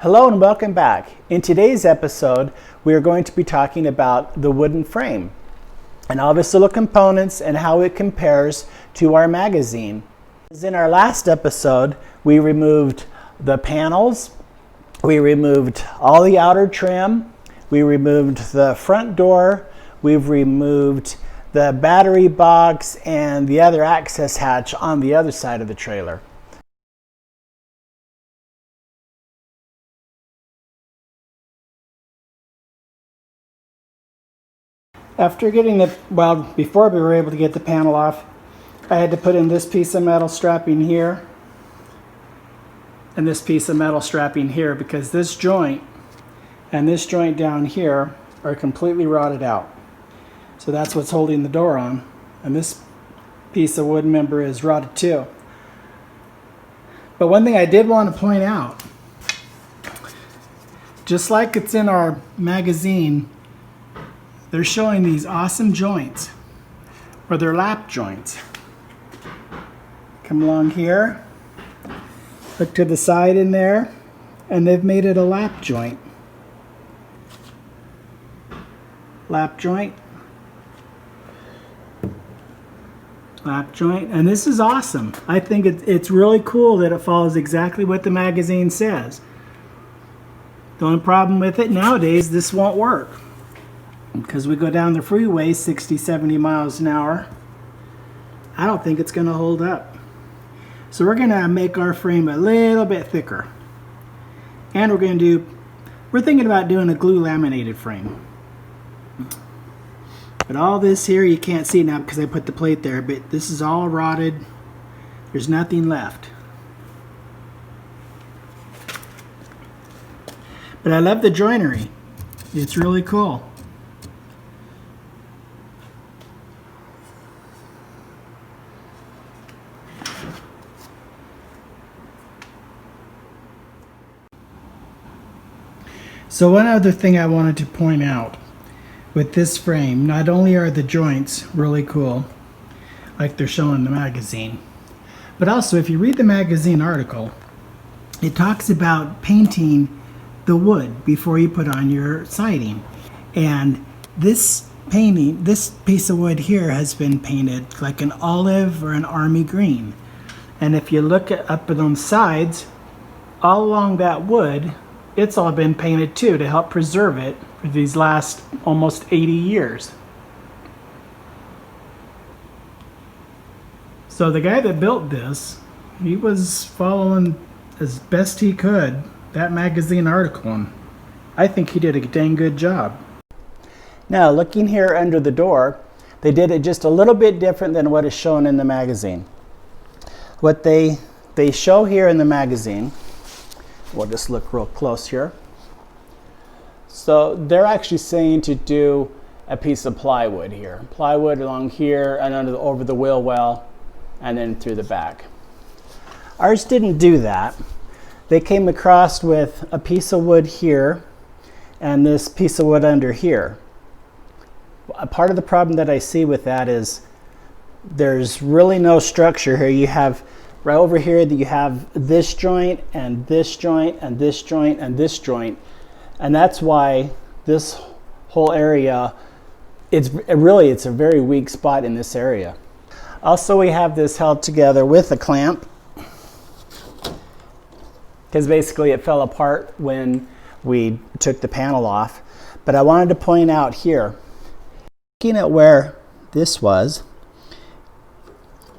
Hello and welcome back. In today's episode, we are going to be talking about the wooden frame and all the little components and how it compares to our magazine. As in our last episode, we removed the panels, we removed all the outer trim, we removed the front door, we've removed the battery box and the other access hatch on the other side of the trailer. After getting before we were able to get the panel off, I had to put in this piece of metal strapping here and this piece of metal strapping here because this joint and this joint down here are completely rotted out. So that's what's holding the door on, and this piece of wood member is rotted too. But one thing I did want to point out, just like it's in our magazine, they're showing these awesome joints, or they're lap joints. Come along here, look to the side in there, and they've made it a lap joint. Lap joint. Lap joint, and this is awesome. I think it's really cool that it follows exactly what the magazine says. The only problem with it nowadays, this won't work. Because we go down the freeway 60-70 miles an hour, I don't think it's going to hold up. So we're going to make our frame a little bit thicker. And we're thinking about doing a glue laminated frame. But all this here you can't see now because I put the plate there, but this is all rotted. There's nothing left. But I love the joinery. It's really cool. So one other thing I wanted to point out with this frame, not only are the joints really cool, like they're showing in the magazine, but also if you read the magazine article, it talks about painting the wood before you put on your siding. And this piece of wood here has been painted like an olive or an army green. And if you look up on the sides, all along that wood, it's all been painted too to help preserve it for these last almost 80 years. So the guy that built this, he was following as best he could that magazine article, and I think he did a dang good job. Now looking here under the door, they did it just a little bit different than what is shown in the magazine. What they show here in the magazine, we'll just look real close here. So they're actually saying to do a piece of plywood here. Plywood along here and over the wheel well and then through the back. Ours didn't do that. They came across with a piece of wood here and this piece of wood under here. A part of the problem that I see with that is there's really no structure here. You have right over here that you have this joint and this joint and this joint and this joint, and that's why this whole area, it's a very weak spot in this area. Also, we have this held together with a clamp because basically it fell apart when we took the panel off. But I wanted to point out here, looking at where this was,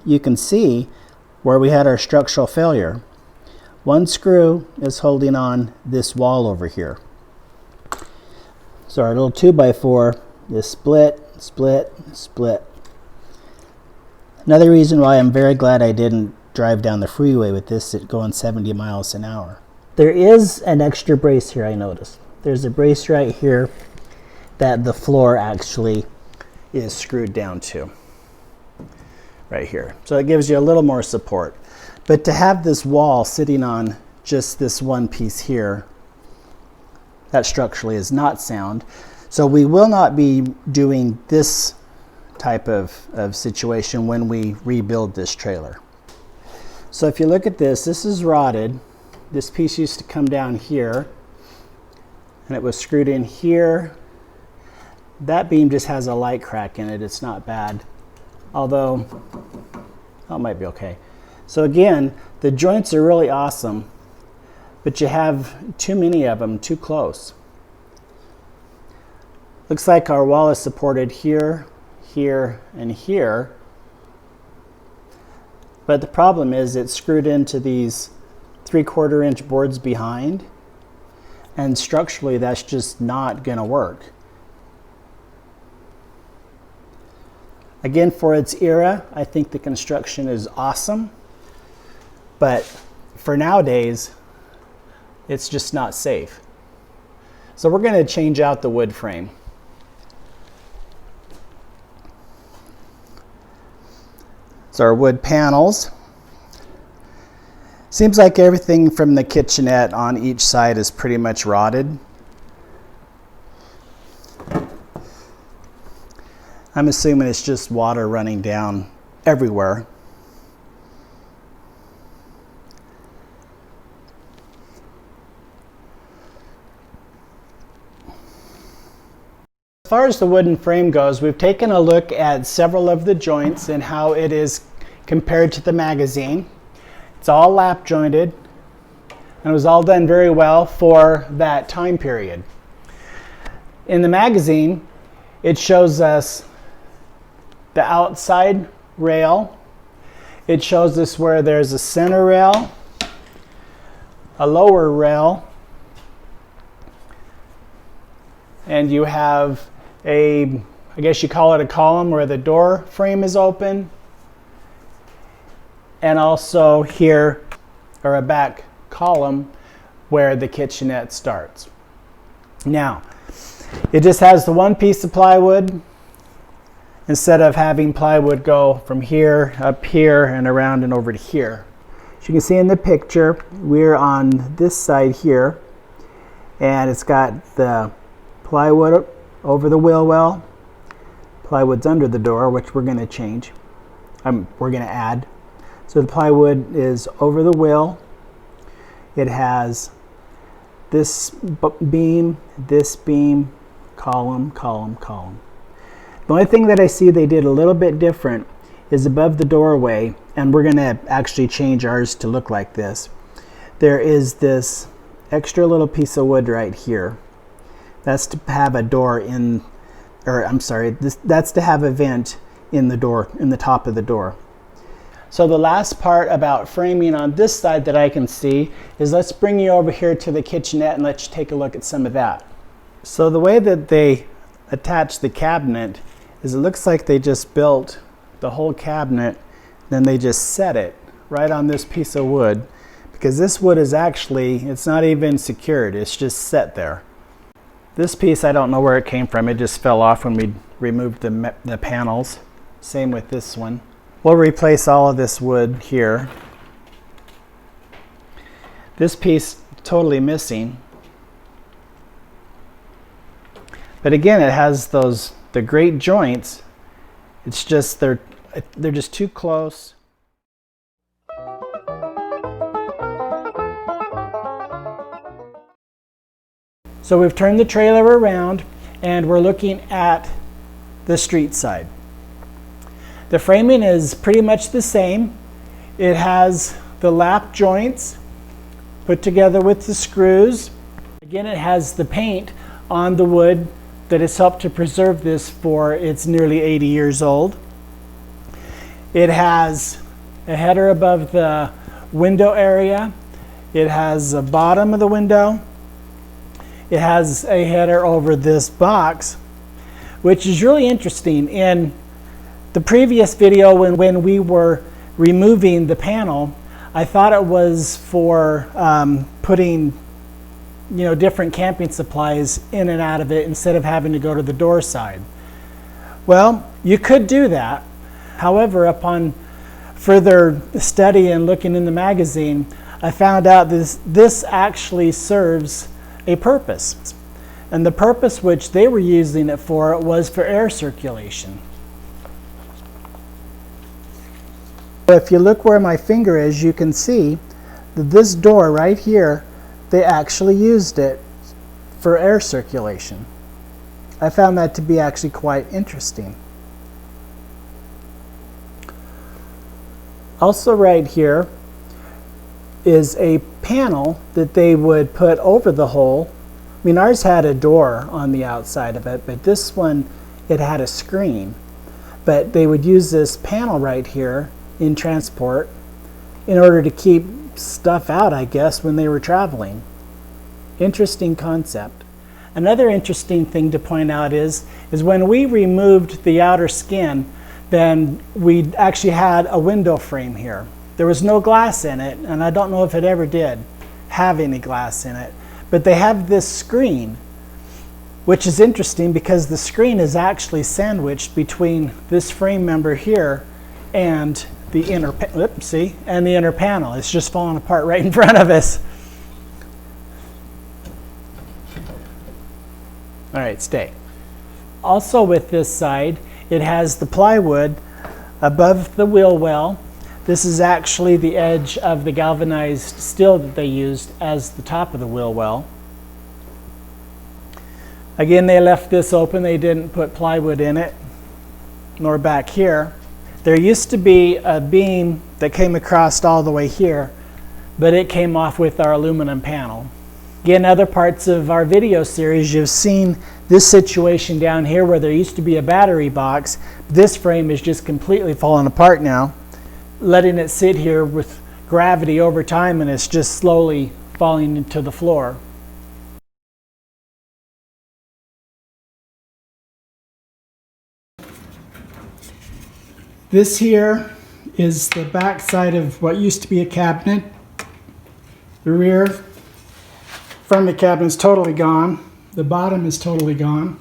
you can see where we had our structural failure. One screw is holding on this wall over here. So our little 2x4 is split, split, split. Another reason why I'm very glad I didn't drive down the freeway with this at going 70 miles an hour. There is an extra brace here, I noticed. There's a brace right here that the floor actually is screwed down to. Right here. So it gives you a little more support. But to have this wall sitting on just this one piece here, that structurally is not sound. So we will not be doing this type of situation when we rebuild this trailer. So if you look at this, this is rotted. This piece used to come down here and it was screwed in here. That beam just has a light crack in it. It's not bad, although that might be okay. So again, the joints are really awesome, but you have too many of them too close. Looks like our wall is supported here, here, and here. But the problem is it's screwed into these 3/4 inch boards behind, and structurally that's just not going to work. Again, for its era, I think the construction is awesome, but for nowadays, it's just not safe. So we're going to change out the wood frame. So our wood panels. Seems like everything from the kitchenette on each side is pretty much rotted. I'm assuming it's just water running down everywhere. As far as the wooden frame goes, we've taken a look at several of the joints and how it is compared to the magazine. It's all lap jointed, and it was all done very well for that time period. In the magazine, it shows us the outside rail. It shows us where there's a center rail, a lower rail, and you have I guess you call it a column where the door frame is open, and also here, or a back column where the kitchenette starts. Now, it just has the one piece of plywood instead of having plywood go from here, up here, and around and over to here. As you can see in the picture, we're on this side here, and it's got the plywood over the wheel well. Plywood's under the door, which we're going to change. We're going to add. So the plywood is over the wheel. It has this beam, column, column, column. The only thing that I see they did a little bit different is above the doorway, and we're going to actually change ours to look like this. There is this extra little piece of wood right here. That's to have a door in, or I'm sorry, that's to have a vent in the door, in the top of the door. So the last part about framing on this side that I can see is, let's bring you over here to the kitchenette and let's take a look at some of that. So the way that they attach the cabinet is, it looks like they just built the whole cabinet, then they just set it right on this piece of wood, because this wood is actually, it's not even secured, it's just set there. This piece, I don't know where it came from. It just fell off when we removed the panels. Same with this one. We'll replace all of this wood here. This piece totally missing. But again, it has the great joints. It's just they're just too close. So we've turned the trailer around and we're looking at the street side. The framing is pretty much the same. It has the lap joints put together with the screws. Again, it has the paint on the wood that has helped to preserve this for it's nearly 80 years old. It has a header above the window area. It has the bottom of the window. It has a header over this box, which is really interesting. In the previous video, when we were removing the panel, I thought it was for putting different camping supplies in and out of it instead of having to go to the door side. Well, you could do that. However, upon further study and looking in the magazine, I found out this actually serves a purpose. And the purpose which they were using it for was for air circulation. If you look where my finger is, you can see that this door right here, they actually used it for air circulation. I found that to be actually quite interesting. Also right here is a panel that they would put over the hole. I mean, ours had a door on the outside of it, but this one, it had a screen. But they would use this panel right here in transport in order to keep stuff out, I guess, when they were traveling. Interesting concept. Another interesting thing to point out is when we removed the outer skin, then we actually had a window frame here. There was no glass in it, and I don't know if it ever did have any glass in it. But they have this screen, which is interesting because the screen is actually sandwiched between this frame member here and the inner panel. It's just falling apart right in front of us. All right, stay. Also with this side, it has the plywood above the wheel well. This is actually the edge of the galvanized steel that they used as the top of the wheel well. Again, they left this open. They didn't put plywood in it, nor back here. There used to be a beam that came across all the way here, but it came off with our aluminum panel. Again, other parts of our video series, you've seen this situation down here where there used to be a battery box. This frame is just completely falling apart now, letting it sit here with gravity over time, and it's just slowly falling into the floor. This here is the back side of what used to be a cabinet. The rear front of the cabinet is totally gone. The bottom is totally gone.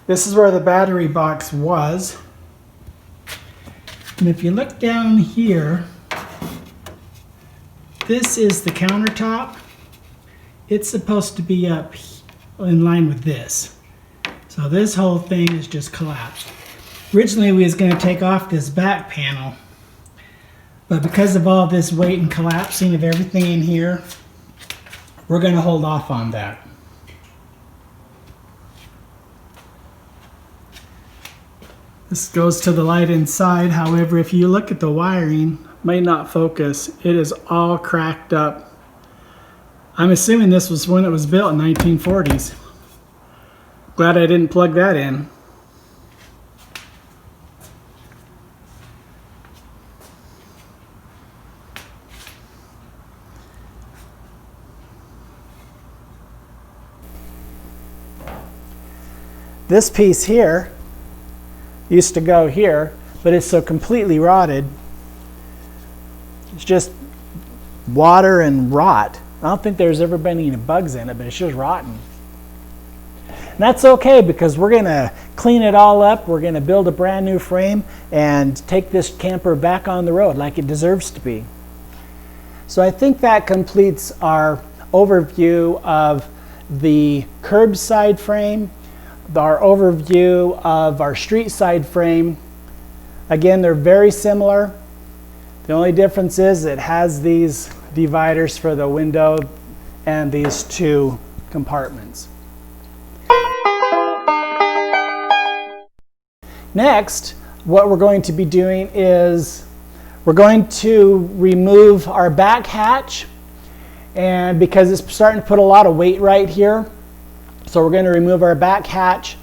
This is where the battery box was. And if you look down here, this is the countertop. It's supposed to be up in line with this. So this whole thing is just collapsed. Originally we was going to take off this back panel, but because of all this weight and collapsing of everything in here, we're going to hold off on that. This goes to the light inside. However, if you look at the wiring, might not focus. It is all cracked up. I'm assuming this was when it was built in 1940s. Glad I didn't plug that in. This piece here used to go here, but it's so completely rotted. It's just water and rot. I don't think there's ever been any bugs in it, but it's just rotten. And that's okay, because we're going to clean it all up. We're going to build a brand new frame and take this camper back on the road like it deserves to be. So I think that completes our overview of the curbside frame, our overview of our street side frame. Again, they're very similar. The only difference is it has these dividers for the window and these two compartments. Next, what we're going to be doing is we're going to remove our back hatch, and because it's starting to put a lot of weight right here, so we're going to remove our back hatch.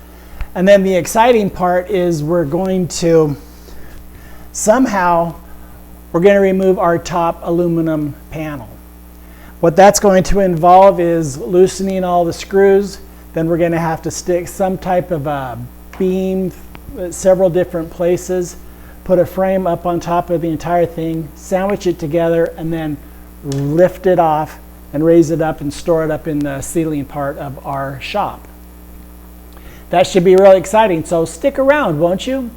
And then the exciting part is we're going to remove our top aluminum panel. What that's going to involve is loosening all the screws. Then we're going to have to stick some type of a beam at several different places, put a frame up on top of the entire thing, sandwich it together, and then lift it off and raise it up and store it up in the ceiling part of our shop. That should be really exciting, so stick around, won't you?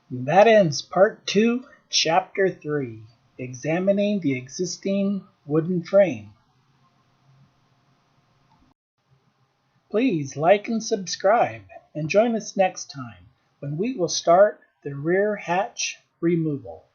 That ends part 2, chapter 3, examining the existing wooden frame. Please like and subscribe, and join us next time when we will start the rear hatch removal.